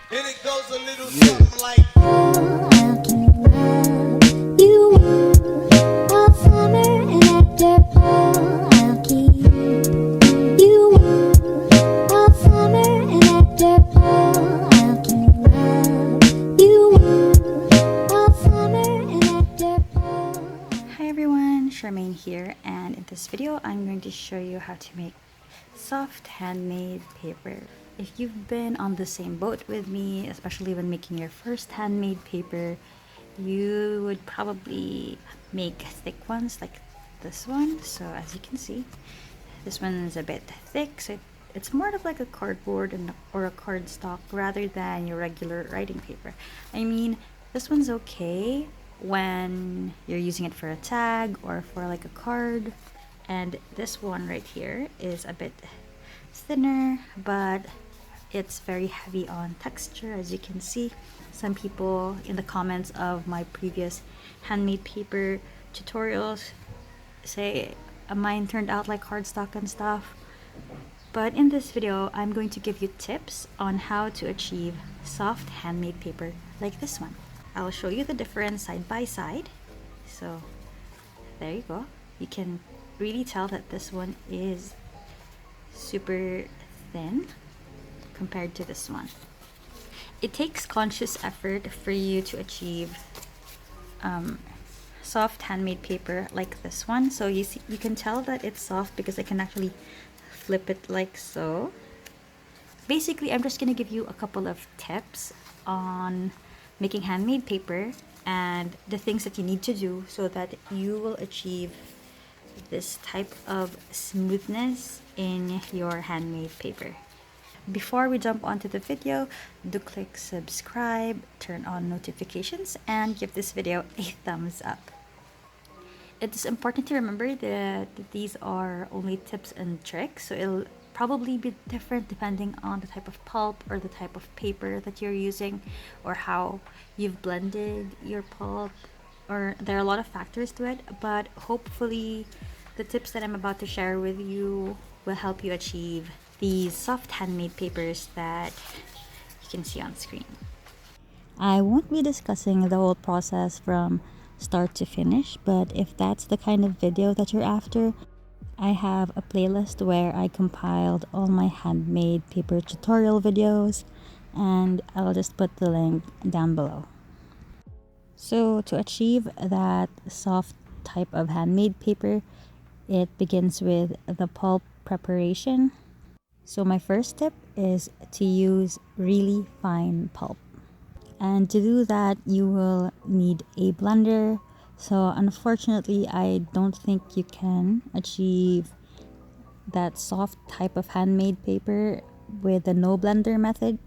And it goes a little something like How can love you all summer and after fall I'll keep you all summer and after fall I'll keep love you all summer and after fall. Hi everyone, Charmaine here, and in this video I'm going to show you how to make soft handmade paper. If you've been on the same boat with me, especially when making your first handmade paper, you would probably make thick ones like this one. So as you can see, this one is a bit thick, so it's more of like a cardboard or a cardstock rather than your regular writing paper. I mean, this one's okay when you're using it for a tag or for like a card, and this one right here is a bit thinner, but it's very heavy on texture. As you can see, some people in the comments of my previous handmade paper tutorials say mine turned out like cardstock and stuff. But in this video, I'm going to give you tips on how to achieve soft handmade paper like this one. I'll show you the difference side by side. So there you go. You can really tell that this one is super thin compared to this one. It takes conscious effort for you to achieve soft handmade paper like this one. So you see, you can tell that it's soft because I can actually flip it like so. Basically, I'm just gonna give you a couple of tips on making handmade paper and the things that you need to do so that you will achieve this type of smoothness in your handmade paper. Before we jump onto the video, do click subscribe, turn on notifications, and give this video a thumbs up. It's important to remember that these are only tips and tricks, so it'll probably be different depending on the type of pulp or the type of paper that you're using or how you've blended your pulp, or there are a lot of factors to it, but hopefully the tips that I'm about to share with you will help you achieve these soft handmade papers that you can see on screen. I won't be discussing the whole process from start to finish, but if that's the kind of video that you're after, I have a playlist where I compiled all my handmade paper tutorial videos, and I'll just put the link down below. So to achieve that soft type of handmade paper, it begins with the pulp preparation. So my first tip is to use really fine pulp. And to do that, you will need a blender. So unfortunately, I don't think you can achieve that soft type of handmade paper with the no blender method.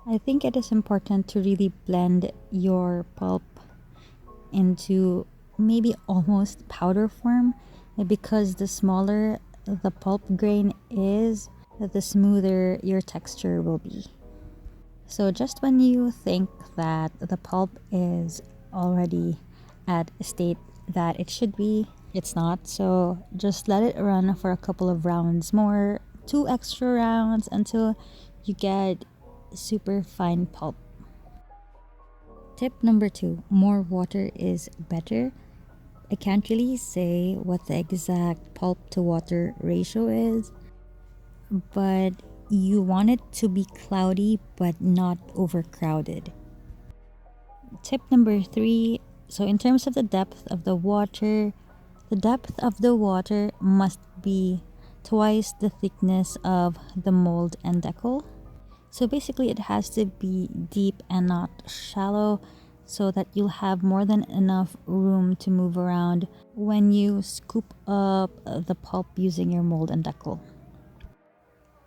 I think it is important to really blend your pulp into maybe almost powder form, because the smaller the pulp grain is, the smoother your texture will be. So just when you think that the pulp is already at a state that it should be, it's not. So just let it run for a couple of rounds more, 2 extra rounds, until you get super fine pulp. Tip number 2, more water is better. I can't really say what the exact pulp to water ratio is, but you want it to be cloudy but not overcrowded. Tip number 3, so in terms of the depth of the water must be twice the thickness of the mold and decal. So basically it has to be deep and not shallow, so that you'll have more than enough room to move around when you scoop up the pulp using your mold and decal.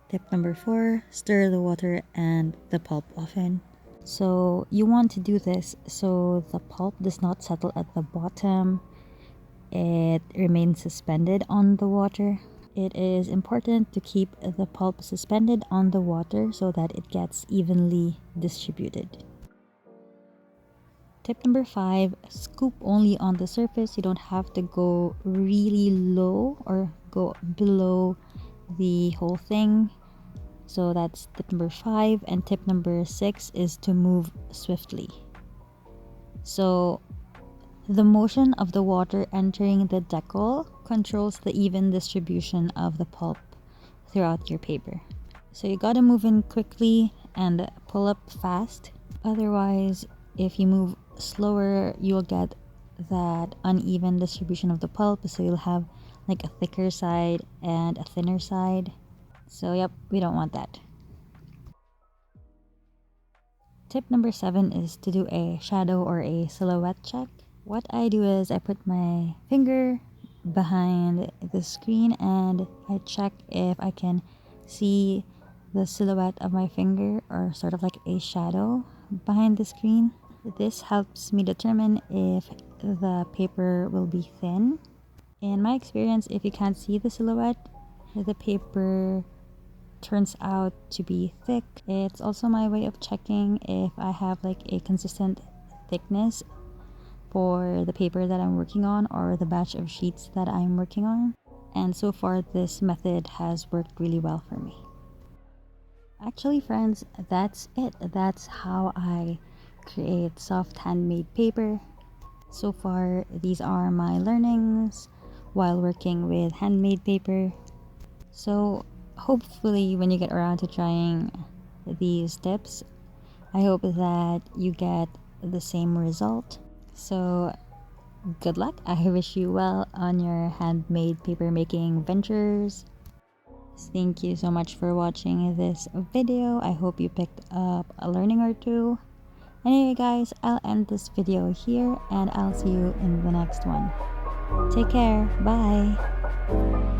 Tip number 4, stir the water and the pulp often. So you want to do this so the pulp does not settle at the bottom. It remains suspended on the water. It is important to keep the pulp suspended on the water so that it gets evenly distributed. Tip number 5, scoop only on the surface. You don't have to go really low or go below the whole thing. So that's tip number 5. And tip number 6 is to move swiftly. So the motion of the water entering the decal controls the even distribution of the pulp throughout your paper. So you gotta move in quickly and pull up fast. Otherwise, if you move slower, you'll get that uneven distribution of the pulp. So you'll have like a thicker side and a thinner side. So yep, we don't want that. Tip number 7 is to do a shadow or a silhouette check. What I do is I put my finger behind the screen and I check if I can see the silhouette of my finger or sort of like a shadow behind the screen. This helps me determine if the paper will be thin. In my experience, if you can't see the silhouette, the paper turns out to be thick. It's also my way of checking if I have like a consistent thickness for the paper that I'm working on or the batch of sheets that I'm working on. And so far, this method has worked really well for me. Actually, friends, that's it. That's how I create soft handmade paper. So far, these are my learnings while working with handmade paper. So hopefully when you get around to trying these tips, I hope that you get the same result. So good luck. I wish you well on your handmade paper making ventures. Thank you so much for watching this video. I hope you picked up a learning or two. Anyway guys, I'll end this video here and I'll see you in the next one. Take care. Bye.